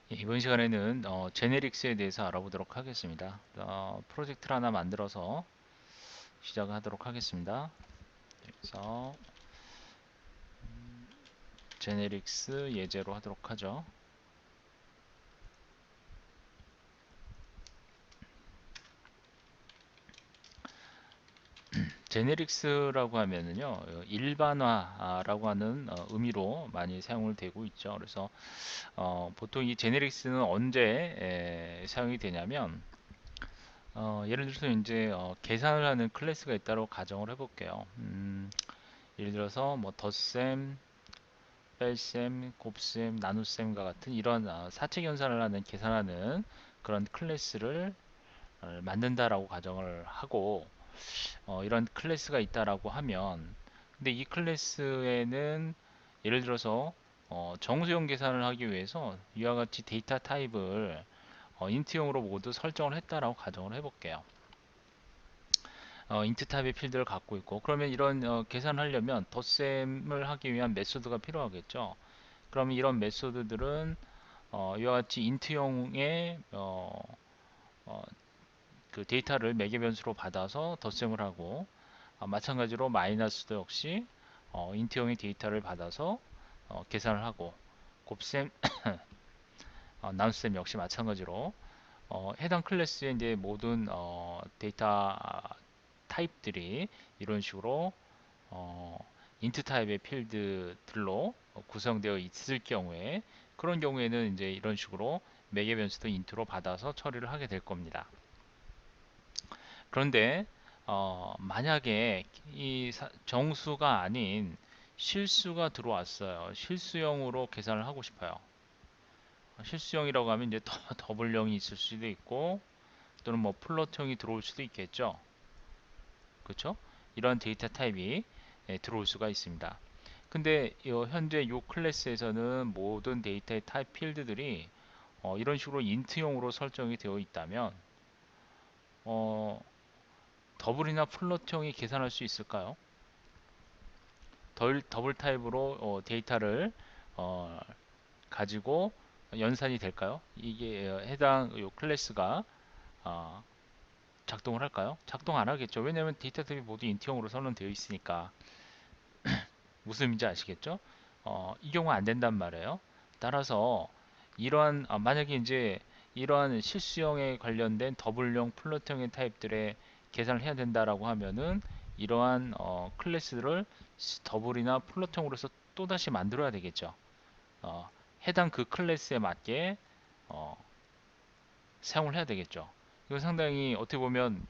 이번 시간에는 제네릭스에 대해서 알아보도록 하겠습니다. 프로젝트를 하나 만들어서 시작하도록 하겠습니다. 그래서 제네릭스 예제로 하도록 하죠. 제네릭스라고 하면은요, 일반화라고 하는 의미로 많이 사용을 되고 있죠. 그래서 보통 이 제네릭스는 언제 사용이 되냐면, 예를 들어서 이제 계산을 하는 클래스가 있다고 가정을 해볼게요. 예를 들어서 뭐 덧셈, 뺄셈, 곱셈, 나눗셈과 같은 이런 사칙 연산을 하는 계산하는 그런 클래스를 만든다라고 가정을 하고, 이런 클래스가 있다라고 하면, 근데 이 클래스에는 예를 들어서 정수용 계산을 하기 위해서 이와 같이 데이터 타입을 인트용으로 모두 설정을 했다라고 가정을 해볼게요. 인트 타입의 필드를 갖고 있고, 그러면 이런 계산을 하려면 덧셈을 하기 위한 메소드가 필요하겠죠. 그러면 이런 메소드들은 이와 같이 인트용의 어, 그 데이터를 매개 변수로 받아서 덧셈을 하고, 마찬가지로 마이너스도 역시 인트용의 데이터를 받아서 계산을 하고, 곱셈, 나눗셈 역시 마찬가지로 해당 클래스의 이제 모든 데이터 타입들이 이런 식으로 어, 인트 타입의 필드들로 구성되어 있을 경우에, 그런 경우에는 이제 이런 식으로 매개 변수도 인트로 받아서 처리를 하게 될 겁니다. 그런데 만약에 이 정수가 아닌 실수가 들어왔어요. 실수형으로 계산을 하고 싶어요. 실수형이라고 하면 이제 더블형이 있을 수도 있고, 또는 뭐 플롯형이 들어올 수도 있겠죠. 그렇죠? 이런 데이터 타입이 들어올 수가 있습니다. 근데 현재 이 클래스에서는 모든 데이터의 타입 필드들이 이런 식으로 인트용으로 설정이 되어 있다면, 어, 더블이나 플롯형이 계산할 수 있을까요? 더블 타입으로 데이터를 어, 가지고 연산이 될까요? 이게 해당 요 클래스가 어, 작동을 할까요? 작동 안 하겠죠. 왜냐하면 데이터들이 모두 인트형으로 선언되어 있으니까. 무슨 의미인지 아시겠죠? 이 경우 안 된단 말이에요. 따라서 이러한 만약에 이제 이러한 실수형에 관련된 더블형, 플롯형의 타입들의 계산을 해야 된다라고 하면은 이러한 클래스를 더블이나 플롯형으로서 또다시 만들어야 되겠죠. 어, 해당 그 클래스에 맞게 어, 사용을 해야 되겠죠. 이거 상당히 어떻게 보면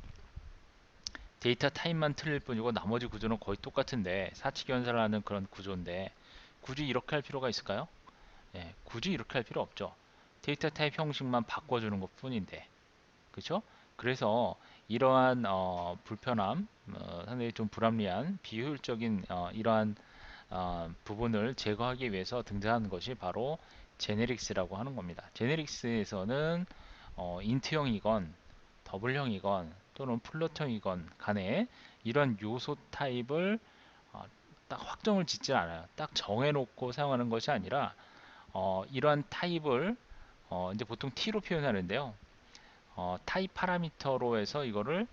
데이터 타입만 틀릴 뿐이고 나머지 구조는 거의 똑같은데, 사칙 연산을 하는 그런 구조인데 굳이 이렇게 할 필요가 있을까요? 예, 굳이 이렇게 할 필요 없죠. 데이터 타입 형식만 바꿔주는 것 뿐인데, 그렇죠? 그래서 이러한 불편함, 상당히 좀 불합리한 비효율적인 이러한 부분을 제거하기 위해서 등장하는 것이 바로 제네릭스라고 하는 겁니다. 제네릭스에서는 인트형이건 더블형이건 또는 플롯형이건 간에 이런 요소 타입을 어, 딱 확정을 짓지 않아요. 딱 정해놓고 사용하는 것이 아니라 이러한 타입을 이제 보통 t로 표현하는데요. 타입 파라미터로 해서 이거를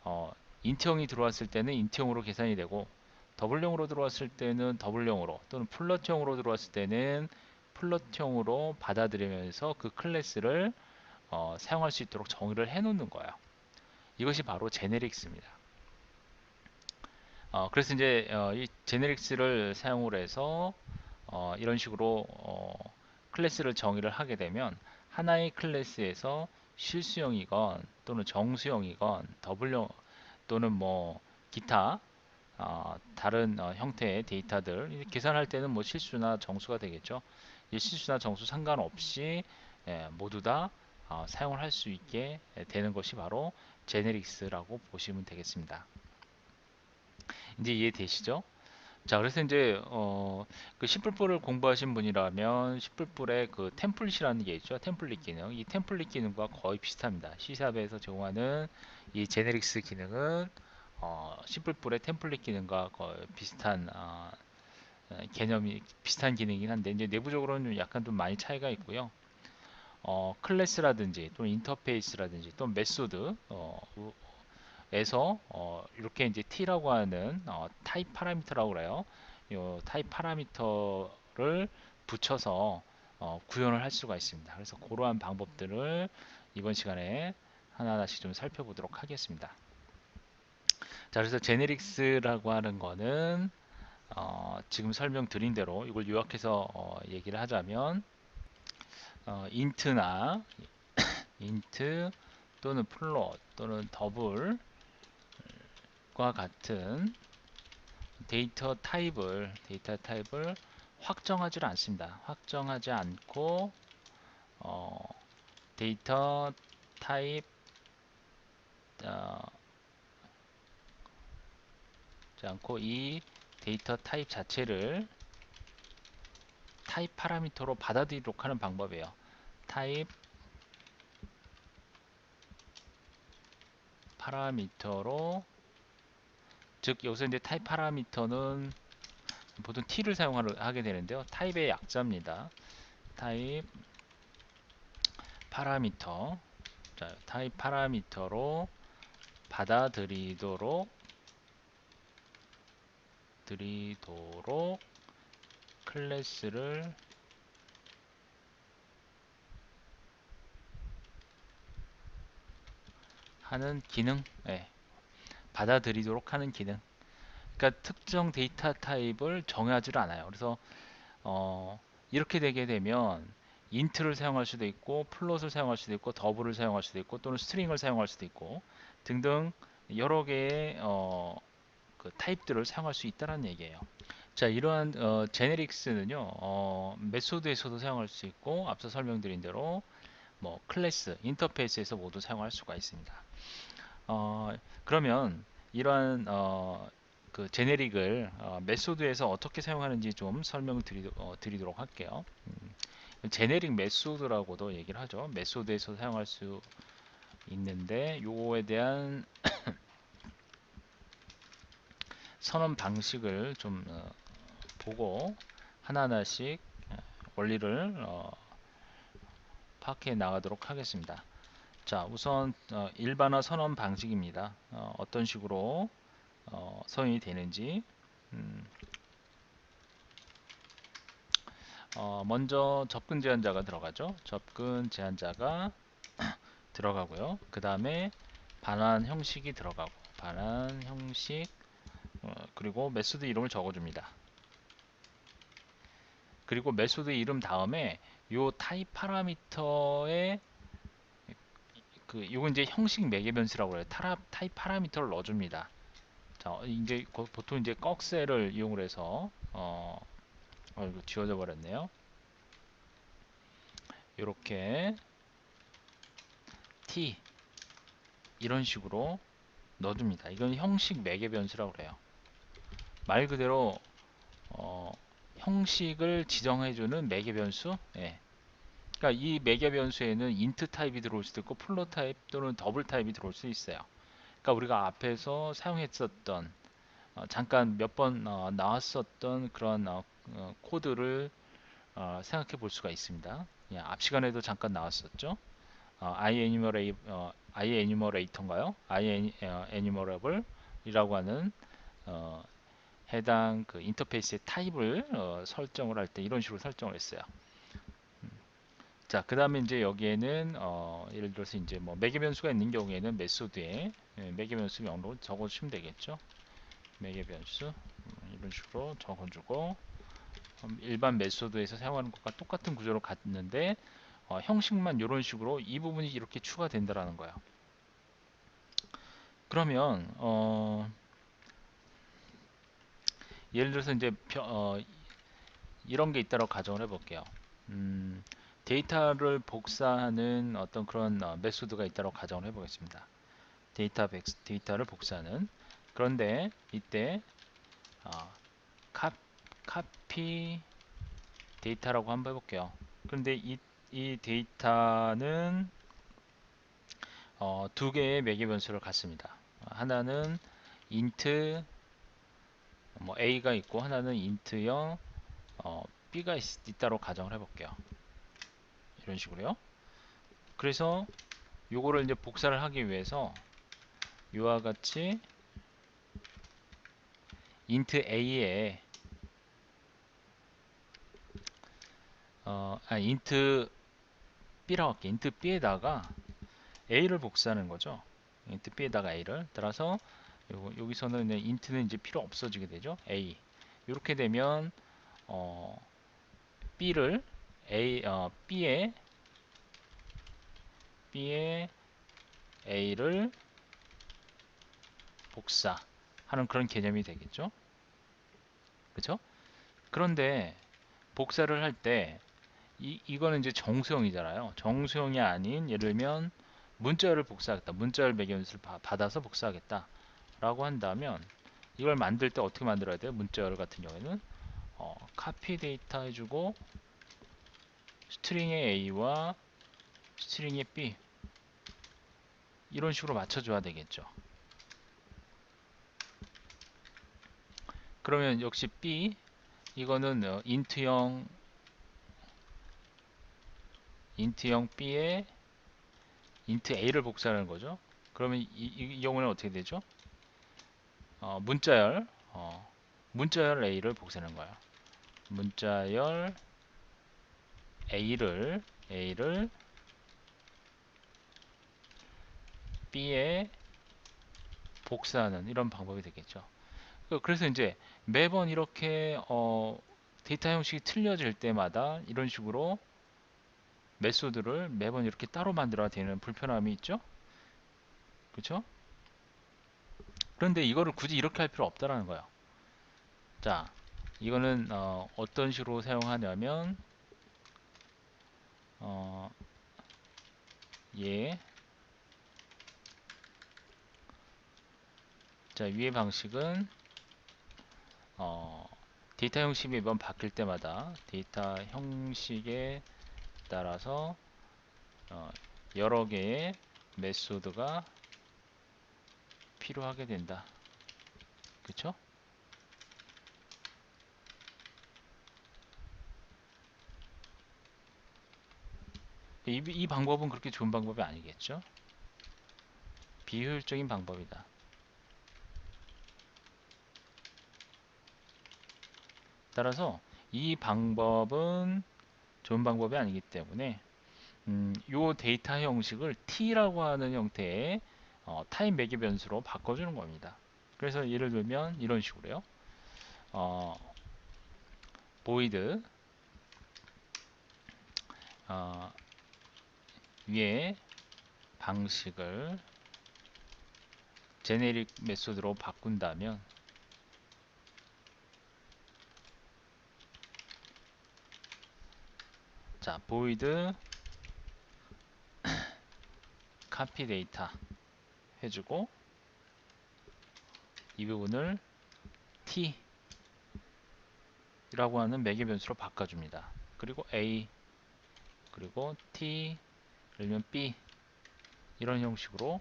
어, 인트형이 들어왔을 때는 인트형으로 계산이 되고, 더블형으로 들어왔을 때는 더블형으로, 또는 플롯형으로 들어왔을 때는 플롯형으로 받아들이면서 그 클래스를 사용할 수 있도록 정의를 해 놓는 거예요. 이것이 바로 제네릭스입니다. 그래서 이제 이 제네릭스를 사용을 해서 이런 식으로 클래스를 정의를 하게 되면 하나의 클래스에서 실수형이건 또는 정수형이건 더블형 또는 뭐 기타 다른 형태의 데이터들 계산할 때는 뭐 실수나 정수가 되겠죠. 이 실수나 정수 상관없이 모두 다 사용을 할 수 있게 되는 것이 바로 제네릭스라고 보시면 되겠습니다. 이제 이해되시죠? 자, 그래서 이제 그 심플풀을 공부하신 분이라면 심플풀의 그 템플릿이라는 게 있죠. 템플릿 기능. 이 템플릿 기능과 거의 비슷합니다. C샵에서 제공하는 이 제네릭스 기능은 심플풀의 템플릿 기능과 거의 비슷한 개념이 비슷한 기능이긴 한데, 이제 내부적으로는 약간 좀 많이 차이가 있고요. 클래스라든지 또는 인터페이스라든지 또는 메소드 에서 이렇게 이제 t라고 하는 타입 파라미터라고 그래요. 이 타입 파라미터를 붙여서 구현을 할 수가 있습니다. 그래서 그러한 방법들을 이번 시간에 하나하나씩 좀 살펴보도록 하겠습니다. 자, 그래서 제네릭스라고 하는 거는 지금 설명드린 대로 이걸 요약해서 얘기를 하자면 인트나 인트 또는 플롯 또는 더블과 같은 데이터 타입을 확정하지 않습니다. 확정하지 않고 데이터 타입 않고 이 데이터 타입 자체를 타입 파라미터로 받아들이도록 하는 방법이에요. 타입 파라미터로, 즉 여기서 이제 타입 파라미터는 보통 t를 사용하게 되는데요. 타입의 약자입니다. 타입 파라미터, 자, 타입 파라미터로 받아들이도록 클래스를 하는 기능, 받아들이도록 하는 기능. 그러니까 특정 데이터 타입을 정하지 않아요. 그래서 이렇게 되게 되면 인트를 사용할 수도 있고 플롯을 사용할 수도 있고 더블을 사용할 수도 있고 또는 스트링을 사용할 수도 있고 등등 여러 개의 그 타입들을 사용할 수 있다는 얘기예요. 자, 이러한 제네릭스는요, 메소드에서도 사용할 수 있고 앞서 설명드린 대로 뭐 클래스, 인터페이스에서 모두 사용할 수가 있습니다. 그러면 이러한 그 제네릭을 메소드에서 어떻게 사용하는지 좀 드리도록 할게요. 제네릭 메소드라고도 얘기를 하죠. 메소드에서 사용할 수 있는데 요거에 대한 선언 방식을 좀 보고 하나하나씩 원리를 파악해 나가도록 하겠습니다. 자, 우선 일반화 선언 방식입니다. 어떤 식으로 선언이 되는지 먼저 접근 제한자가 들어가죠. 접근 제한자가 들어가고요. 그 다음에 반환 형식이 들어가고 반환 형식 그리고 메소드 이름을 적어줍니다. 그리고 메소드 이름 다음에 요 타입 파라미터에 요건 이제 형식 매개 변수라고 해요. 타입 파라미터를 넣어줍니다. 자, 이제 보통 이제 꺽쇠를 이용을 해서 이거 지워져 버렸네요. 이렇게 t 이런 식으로 넣어줍니다. 이건 형식 매개 변수라고 그래요. 말 그대로 형식을 지정해주는 매개 변수. 예. 그러니까 이 매개 변수에는 인트 타입이 들어올 수도 있고 플롯 타입 또는 더블 타입이 들어올 수 있어요. 그러니까 우리가 앞에서 사용했었던 잠깐 몇 번 나왔었던 그런 코드를 생각해 볼 수가 있습니다. 예, 앞 시간에도 잠깐 나왔었죠. iEnumerator인가요? iEnumerable이라고 하는 해당 그 인터페이스의 타입을 설정을 할 때 이런 식으로 설정을 했어요. 자, 그 다음에 이제 여기에는 예를 들어서 이제 뭐 매개 변수가 있는 경우에는 메소드에 매개 변수 명령을 적어주시면 되겠죠. 매개 변수 이런 식으로 적어주고 일반 메소드에서 사용하는 것과 똑같은 구조로 갔는데 형식만 이런 식으로 이 부분이 이렇게 추가된다라는 거예요. 그러면 예를 들어서 이제 이런 게 있다고 가정을 해볼게요. 데이터를 복사하는 어떤 그런 메소드가 있다고 가정을 해보겠습니다. 데이터를 복사하는. 그런데 이때 어, 카피 데이터라고 한번 해볼게요. 그런데 이 데이터는 두 개의 매개 변수를 갖습니다. 하나는 int 뭐 a가 있고 하나는 int 0 b가 있다고 가정을 해볼게요. 이런 식으로요. 그래서 요거를 이제 복사를 하기 위해서 이와 같이 int a에 int b라고 할게. int b에다가 a를 복사하는 거죠. int b에다가 a를 따라서 여기서는 int는 이제 필요 없어지게 되죠. a 이렇게 되면 b를 b에 a를 복사하는 그런 개념이 되겠죠. 그렇죠? 그런데 복사를 할 때 이거는 이제 정수형이잖아요. 정수형이 아닌 예를 들면 문자열을 복사하겠다. 문자열 매개변수를 받아서 복사하겠다. 라고 한다면 이걸 만들 때 어떻게 만들어야 돼요? 문자열 같은 경우에는 copy 데이터 해주고 스트링의 a와 스트링의 b 이런 식으로 맞춰줘야 되겠죠. 그러면 역시 b 이거는 int형 b에 int a를 복사하는 거죠. 그러면 이 경우는 어떻게 되죠? 문자열 a를 복사하는 거예요. 문자열 a를 b에 복사하는 이런 방법이 되겠죠. 그래서 이제 매번 이렇게 데이터 형식이 틀려질 때마다 이런 식으로 메소드를 매번 이렇게 따로 만들어야 되는 불편함이 있죠. 그렇죠? 그런데 이거를 굳이 이렇게 할 필요 없다라는 거예요. 자, 이거는 어떤 식으로 사용하냐면 어, 예. 자, 위의 방식은 데이터 형식이 매번 바뀔 때마다 데이터 형식에 따라서 여러 개의 메소드가 필요하게 된다. 그쵸? 이 방법은 그렇게 좋은 방법이 아니겠죠? 비효율적인 방법이다. 따라서 이 방법은 좋은 방법이 아니기 때문에 요 데이터 형식을 t라고 하는 형태의 타입 매개 변수로 바꿔주는 겁니다. 그래서 예를 들면 이런 식으로요. 어, void 어, 위에 방식을 제네릭 메소드로 바꾼다면 자 void copy 데이터 해주고 이 부분을 t 라고 하는 매개 변수로 바꿔줍니다. 그리고 a 그리고 t 그러면 b 이런 형식으로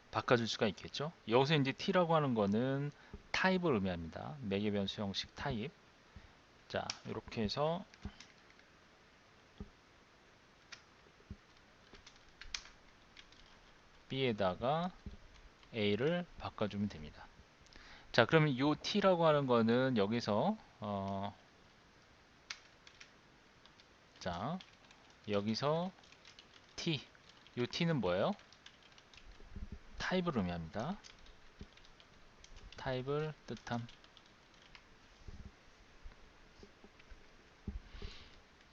바꿔줄 수가 있겠죠. 여기서 이제 t라고 하는 거는 타입을 의미합니다. 매개 변수 형식 타입. 자, 이렇게 해서 b에다가 a를 바꿔주면 됩니다. 자, 그러면 이 t라고 하는 거는 여기서 자, 여기서 t 이 t는 뭐예요? 타입을 의미합니다. 타입을 뜻함.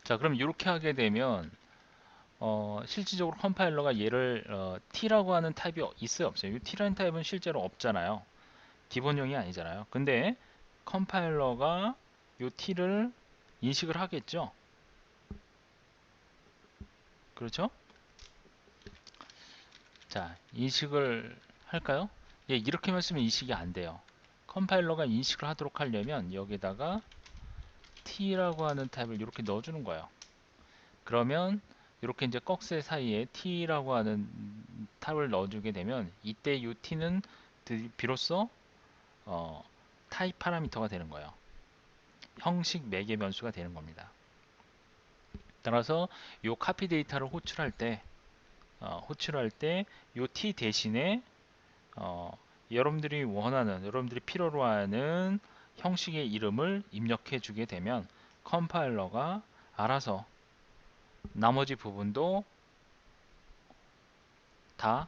자, 그럼 이렇게 하게 되면 실질적으로 컴파일러가 얘를 t라고 하는 타입이 있어요, 없어요? 이 t라는 타입은 실제로 없잖아요. 기본형이 아니잖아요. 근데 컴파일러가 이 t를 인식을 하겠죠. 그렇죠? 자, 인식을 할까요? 예, 이렇게만 쓰면 인식이 안 돼요. 컴파일러가 인식을 하도록 하려면 여기다가 t라고 하는 타입을 이렇게 넣어주는 거예요. 그러면 이렇게 이제 꺽쇠 사이에 t라고 하는 탑을 넣어주게 되면 이때 이 t는 비로소 타입 파라미터가 되는 거예요. 형식 매개 변수가 되는 겁니다. 따라서 요 카피 데이터를 호출할 때 요 t 대신에 여러분들이 필요로 하는 형식의 이름을 입력해 주게 되면 컴파일러가 알아서 나머지 부분도 다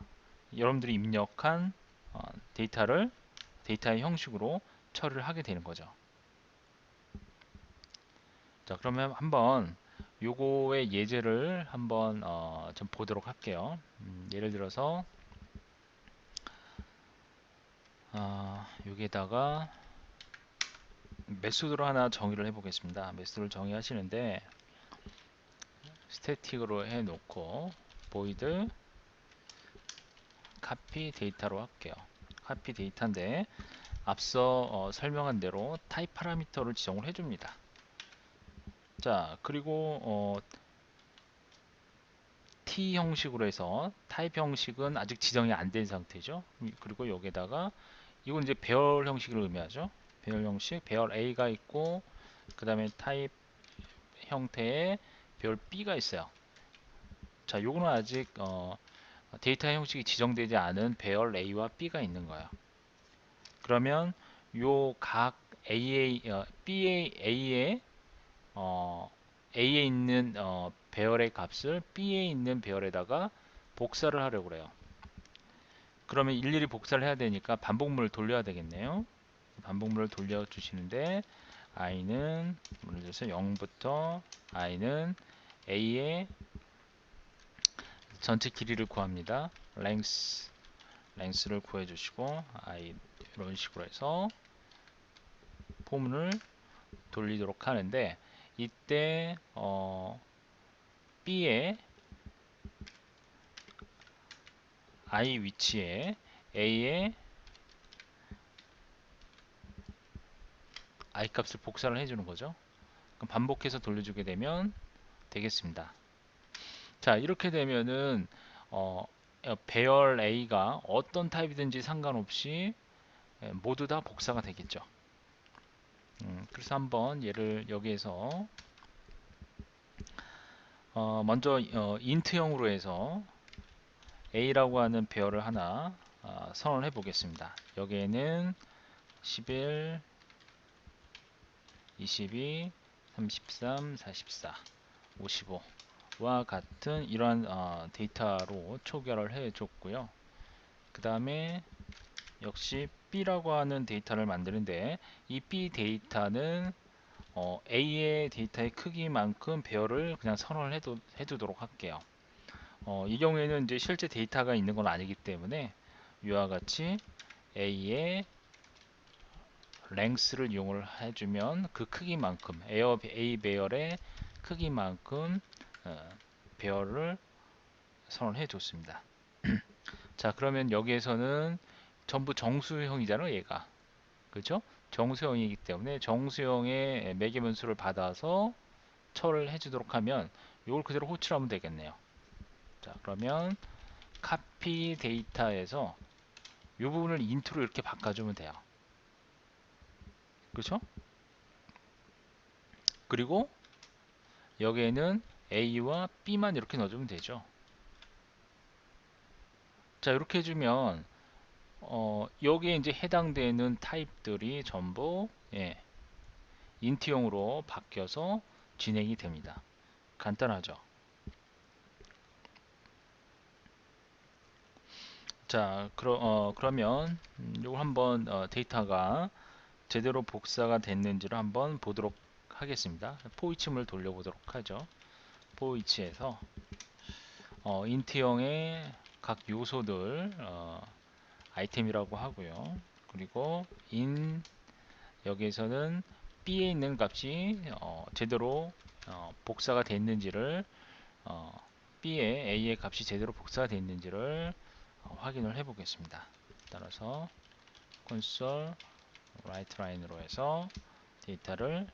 여러분들이 입력한 어, 데이터의 형식으로 처리를 하게 되는 거죠. 자, 그러면 한번 요거의 예제를 한번 좀 보도록 할게요. 예를 들어서 여기에다가 메소드를 하나 정의를 해보겠습니다. 메소드를 정의하시는데 스태틱으로 해놓고 void copy 데이터로 할게요. copy 데이터인데 앞서 설명한 대로 타입 파라미터를 지정을 해줍니다. 자, 그리고 t 형식으로 해서 타입 형식은 아직 지정이 안 된 상태죠. 그리고 여기에다가 이건 이제 배열 형식을 의미하죠. 배열 형식, 배열 A가 있고 그 다음에 타입 형태의 배열 B가 있어요. 자, 요거는 아직 데이터 형식이 지정되지 않은 배열 A와 B가 있는 거예요. 그러면 요 각 A에 있는 배열의 값을 B에 있는 배열에다가 복사를 하려고 그래요. 그러면 일일이 복사를 해야 되니까 반복문을 돌려야 되겠네요. 반복문을 돌려주시는데 i는 예를 들어서 0부터 i는 a의 전체 길이를 구합니다. length를 구해주시고 i 이런 식으로 해서 포문을 돌리도록 하는데 이때 b의 i 위치에 a의 i 값을 복사를 해주는 거죠. 그럼 반복해서 돌려주게 되면 되겠습니다. 자, 이렇게 되면은 배열 A가 어떤 타입이든지 상관없이 모두 다 복사가 되겠죠. 그래서 한번 얘를 여기에서 먼저 int형으로 해서 A라고 하는 배열을 하나 선언을 해 보겠습니다. 여기에는 11, 22, 33, 44, 55와 같은 이러한 데이터로 초기화를 해 줬고요. 그 다음에 역시 B라고 하는 데이터를 만드는데 이 B 데이터는 A의 데이터의 크기만큼 배열을 그냥 선언을 해두도록 할게요. 이 경우에는 이제 실제 데이터가 있는 건 아니기 때문에 이와 같이 A의 length를 이용을 해주면 그 크기만큼 A 배열의 크기만큼 배열을 선언해 줬습니다. 자, 그러면 여기에서는 전부 정수형이잖아요, 얘가. 그렇죠? 정수형이기 때문에 정수형의 매개변수를 받아서 처리를 해주도록 하면 이걸 그대로 호출하면 되겠네요. 자, 그러면 copy 데이터에서 이 부분을 int로 이렇게 바꿔주면 돼요. 그렇죠? 그리고 여기에는 A와 B만 이렇게 넣어주면 되죠. 자, 이렇게 해주면 여기에 이제 해당되는 타입들이 전부 인트형으로 바뀌어서 진행이 됩니다. 간단하죠. 자, 그러면 이거 한번 데이터가 제대로 복사가 됐는지를 한번 보도록 하겠습니다. 포이치물 돌려보도록 하죠. 포이치에서 인트형의 각 요소들 아이템이라고 하고요. 그리고 여기에서는 B에 있는 값이 제대로 복사가 됐는지를 B에 A의 값이 제대로 복사가 됐는지를 확인을 해 보겠습니다. 따라서 콘솔 라이트 라인으로 해서 데이터를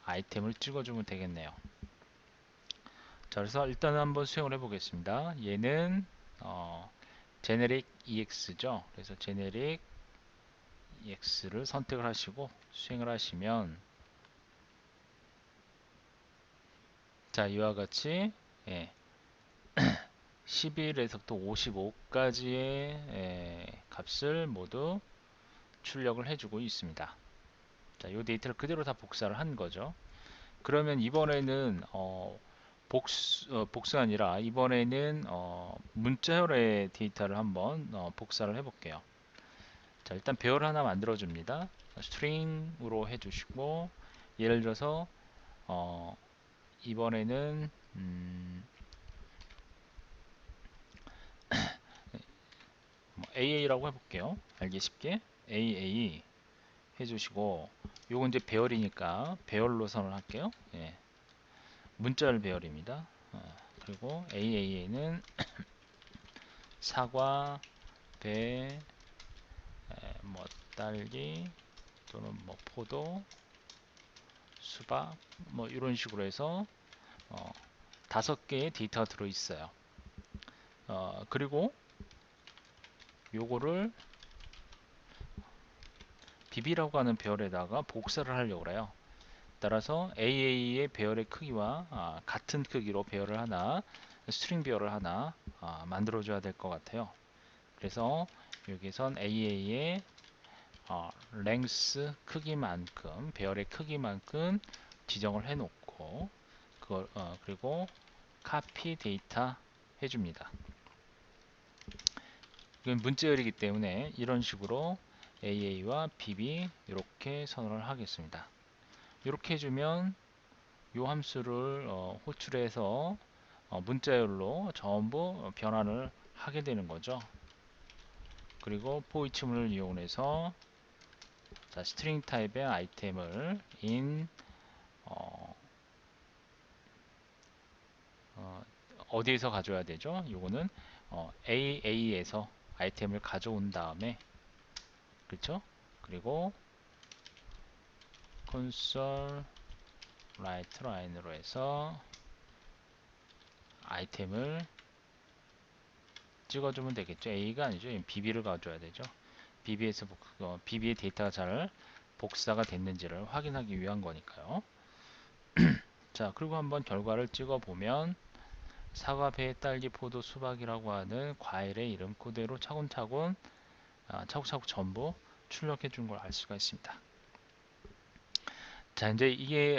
아이템을 찍어주면 되겠네요. 자, 그래서 일단은 한번 수행을 해 보겠습니다. 얘는 제네릭 EX죠. 그래서 제네릭 EX를 선택을 하시고 수행을 하시면 자, 이와 같이 예, 11에서부터 55까지의 값을 모두 출력을 해주고 있습니다. 자, 이 데이터를 그대로 다 복사를 한 거죠. 그러면 이번에는 복수 아니라 이번에는 문자열의 데이터를 한번 복사를 해볼게요. 자, 일단 배열 하나 만들어 줍니다. 스트링으로 해주시고, 예를 들어서 어, 이번에는 AA라고 해볼게요. 알기 쉽게 AA 해주시고, 요건 이제 배열이니까 배열로 선을 할게요. 예, 문자열 배열입니다. 그리고 AA에는 사과, 배, 뭐 딸기 또는 뭐 포도, 수박 뭐 이런 식으로 해서 어, 5개의 데이터가 들어 있어요. 그리고 요거를 BB라고 하는 배열에다가 복사를 하려고 해요. 따라서 AA의 배열의 크기와 같은 크기로 배열을 하나, 스트링 배열을 하나 만들어줘야 될 것 같아요. 그래서 여기선 AA의 length 크기만큼, 배열의 크기만큼 지정을 해놓고, 그걸 그리고 copy 데이터 해줍니다. 이건 문자열이기 때문에 이런 식으로 AA와 BB 이렇게 선언을 하겠습니다. 이렇게 해주면 이 함수를 호출해서 문자열로 전부 변환을 하게 되는 거죠. 그리고 포이치문을 이용해서 자, 스트링 타입의 아이템을 in 어디에서 가져야 되죠? 이거는 AA에서 아이템을 가져온 다음에 그렇죠? 그리고 console write line으로 해서 아이템을 찍어주면 되겠죠. A가 아니죠. BB를 가져야 되죠. BB에서 BB의 데이터가 잘 복사가 됐는지를 확인하기 위한 거니까요. 자, 그리고 한번 결과를 찍어 보면 사과, 배, 딸기, 포도, 수박이라고 하는 과일의 이름 그대로 차근차근 차곡차곡 전부 출력해 준 걸 알 수가 있습니다. 자, 이제 이게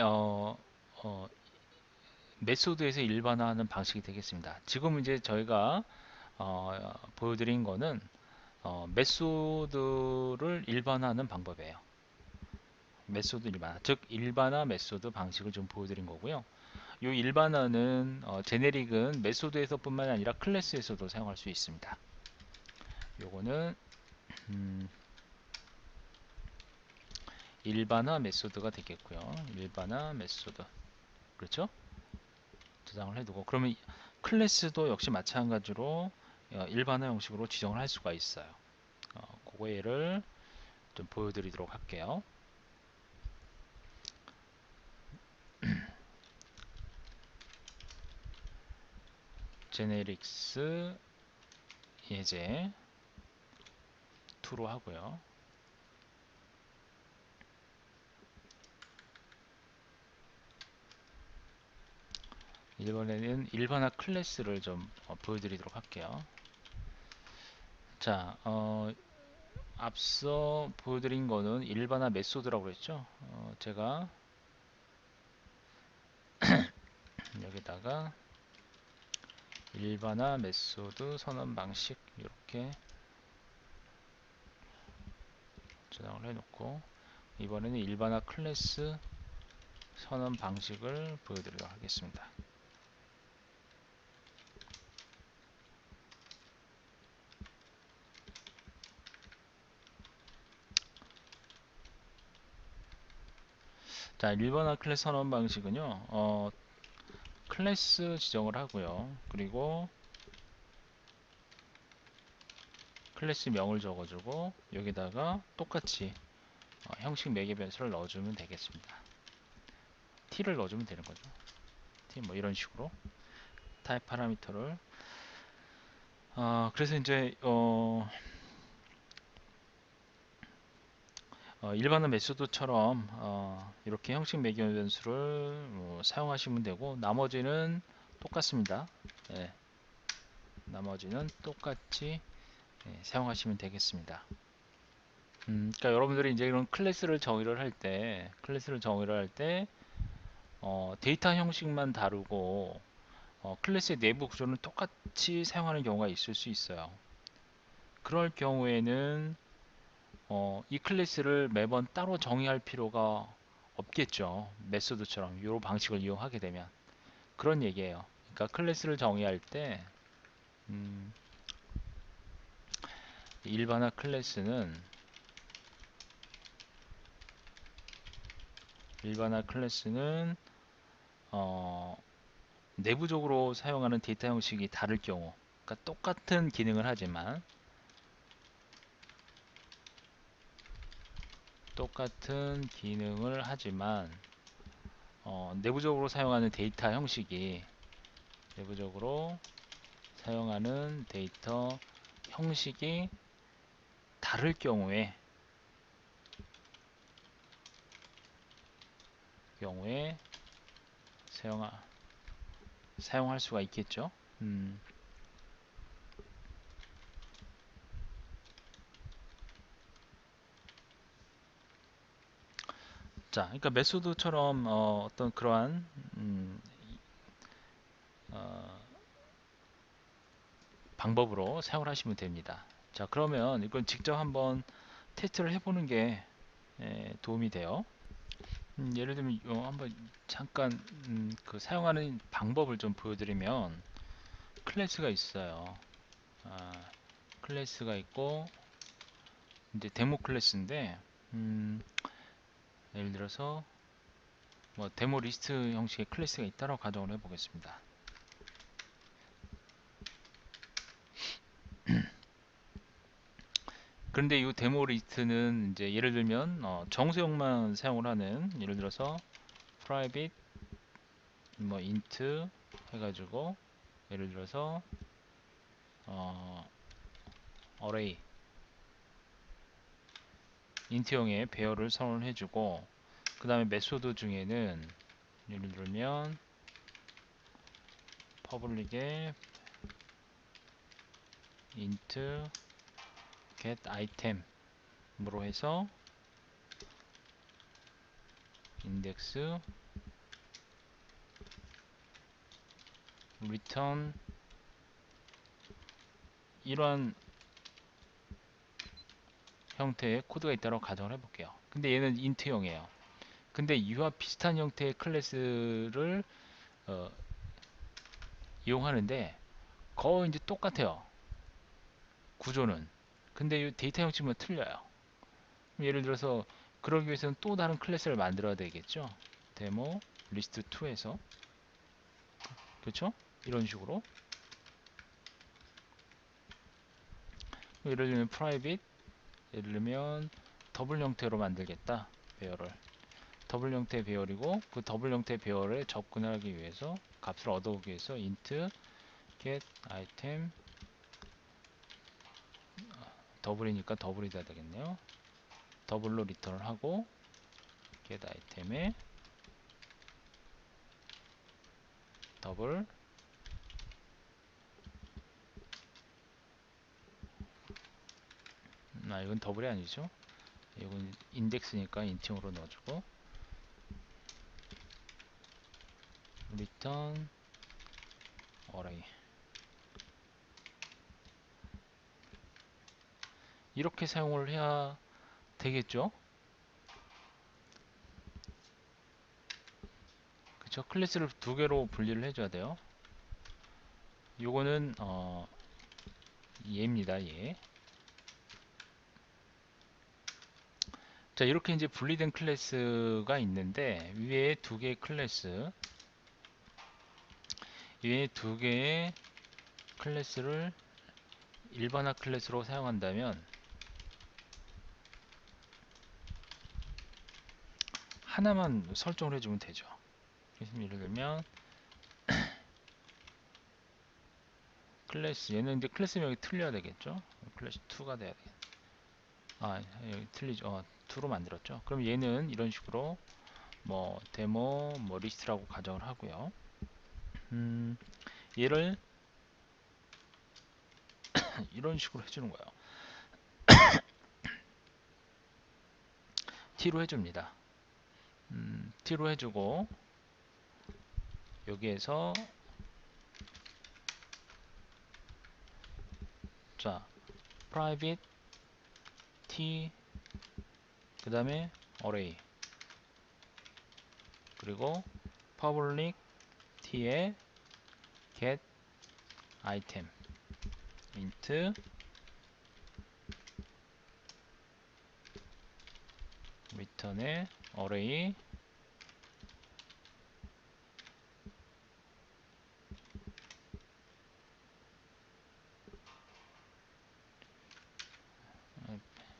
메소드에서 일반화하는 방식이 되겠습니다. 지금 이제 저희가 보여드린 거는 메소드를 일반화하는 방법이에요. 메소드 일반화, 즉 일반화 메소드 방식을 좀 보여드린 거고요. 이 일반화는 제네릭은 메소드에서 뿐만 아니라 클래스에서도 사용할 수 있습니다. 요거는 일반화 메소드가 되겠고요. 일반화 메소드, 그렇죠? 저장을 해두고, 그러면 클래스도 역시 마찬가지로 일반화 형식으로 지정을 할 수가 있어요. 그거 예를 좀 보여드리도록 할게요. 제네릭스 예제 2로 하고요. 이번에는 일반화 클래스를 좀 보여드리도록 할게요. 자, 앞서 보여드린 거는 일반화 메소드라고 그랬죠. 제가 여기다가 일반화 메소드 선언 방식 이렇게 저장을 해놓고 이번에는 일반화 클래스 선언 방식을 보여드리도록 하겠습니다. 자, 일반화 클래스 선언 방식은요, 클래스 지정을 하고요. 그리고 클래스 명을 적어주고 여기다가 똑같이 형식 매개 변수를 넣어주면 되겠습니다. t를 넣어주면 되는 거죠. t 뭐 이런 식으로 타입 파라미터를 그래서 이제 일반화 메소드처럼 이렇게 형식 매개 변수를 사용하시면 되고 나머지는 똑같습니다. 예, 나머지는 똑같이 사용하시면 되겠습니다. 그러니까 여러분들이 이제 이런 클래스를 정의를 할 때 데이터 형식만 다르고 클래스의 내부 구조는 똑같이 사용하는 경우가 있을 수 있어요. 그럴 경우에는 이 클래스를 매번 따로 정의할 필요가 없겠죠. 메소드처럼 이 방식을 이용하게 되면 그런 얘기예요. 그러니까 클래스를 정의할 때 음, 일반화 클래스는 어, 내부적으로 사용하는 데이터 형식이 다를 경우, 그러니까 똑같은 기능을 하지만 내부적으로 사용하는 데이터 형식이 다를 경우에 사용, 사용할 수가 있겠죠. 자, 그러니까 메소드처럼 어떤 그러한 어, 방법으로 사용을 하시면 됩니다. 자, 그러면 이건 직접 한번 테스트를 해보는 게 도움이 돼요. 예를 들면 한번 잠깐 그 사용하는 방법을 좀 보여드리면 클래스가 있어요. 아, 클래스가 있고 이제 데모 클래스인데 예를 들어서 뭐 데모 리스트 형식의 클래스가 있다고 가정을 해보겠습니다. 그런데 이 데모 리스트는 이제 예를 들면 정수형만 사용을 하는 예를 들어서 private 뭐 int 해가지고 예를 들어서 어, array 인트형의 배열을 선언을 해주고 그 다음에 메소드 중에는 예를 들면 public에 int get item으로 해서 index return 이러한 형태의 코드가 있다고 가정을 해볼게요. 근데 얘는 int형이에요. 근데 이와 비슷한 형태의 클래스를 어, 이용하는데 거의 이제 똑같아요. 구조는. 근데 이 데이터 형식만 틀려요. 예를 들어서 그러기 위해서는 또 다른 클래스를 만들어야 되겠죠. 데모 리스트 2에서 그렇죠? 이런 식으로 예를 들면 private 예를 들면 더블 형태로 만들겠다. 배열을 더블 형태 배열이고 그 더블 형태 배열에 접근하기 위해서 값을 얻어오기 위해서 int get item 더블이니까 더블이 돼야 되겠네요. 더블로 리턴을 하고 get item에 더블 이건 더블이 아니죠. 이건 인덱스니까 인팅으로 넣어주고 return array 이렇게 사용을 해야 되겠죠. 그쵸? 클래스를 두 개로 분리를 해줘야 돼요. 요거는 얘입니다. 얘. 자, 이렇게 이제 분리된 클래스가 있는데 위에 두 개의 클래스를 일반화 클래스로 사용한다면 하나만 설정을 해주면 되죠. 그래서 예를 들면 클래스 얘는 이제 클래스 명이 틀려야 되겠죠. 클래스 2가 돼야 되겠네. 여기 틀리죠. list2로 만들었죠. 그럼 얘는 이런 식으로 뭐 데모 뭐 리스트라고 가정을 하고요. 얘를 이런 식으로 해주는 거예요. t로 해줍니다. t로 해주고 여기에서 자 private t 그 다음에 array 그리고 public t에 get item int return에 array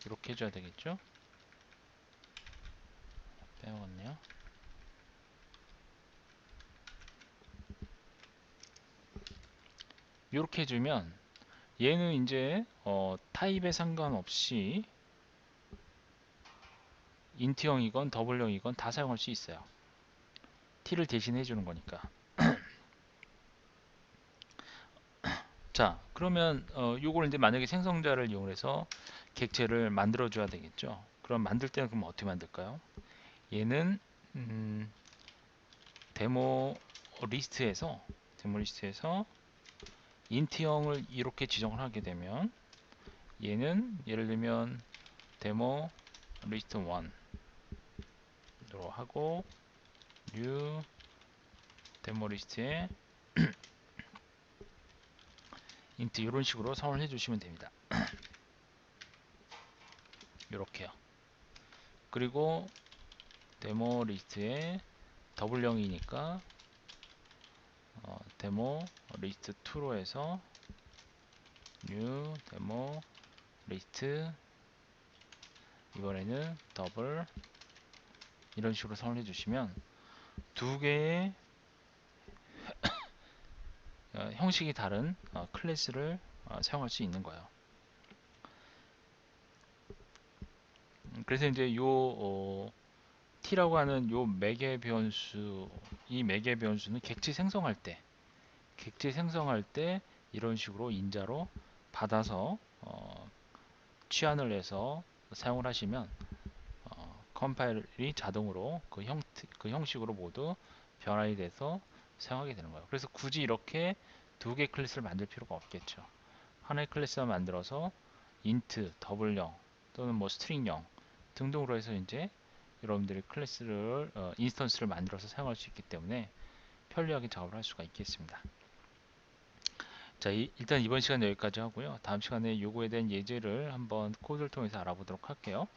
이렇게 해줘야 되겠죠. 빼먹었네요. 이렇게 해주면 얘는 이제 타입에 상관없이 인트형이건 더블형이건 다 사용할 수 있어요. t를 대신해 주는 거니까. 자, 그러면 요걸 이제 만약에 생성자를 이용해서 객체를 만들어 줘야 되겠죠. 그럼 만들 때는 그럼 어떻게 만들까요? 얘는 데모 리스트에서 인트형을 이렇게 지정을 하게 되면 얘는 예를 들면 데모 리스트 1로 하고 new 데모 리스트에 int 이런 식으로 사용을 해주시면 됩니다. 이렇게요. 그리고 데모 리스트에 더블형이니까 데모 리스트 2로 해서 new 데모 리스트 이번에는 더블 이런 식으로 사용을 해주시면 두 개의 형식이 다른 클래스를 사용할 수 있는 거예요. 그래서 이제 요 t라고 하는 요 매개 변수 이 매개 변수는 객체 생성할 때 이런 식으로 인자로 받아서 취한을 해서 사용을 하시면 컴파일이 자동으로 그 형식으로 모두 변환이 돼서 사용하게 되는 거예요. 그래서 굳이 이렇게 두 개 클래스를 만들 필요가 없겠죠. 하나의 클래스만 만들어서 int, 더블형 또는 뭐 스트링형 등등으로 해서 이제 여러분들이 클래스를 인스턴스를 만들어서 사용할 수 있기 때문에 편리하게 작업을 할 수가 있겠습니다. 자, 일단 이번 시간 여기까지 하고요. 다음 시간에 요거에 대한 예제를 한번 코드를 통해서 알아보도록 할게요.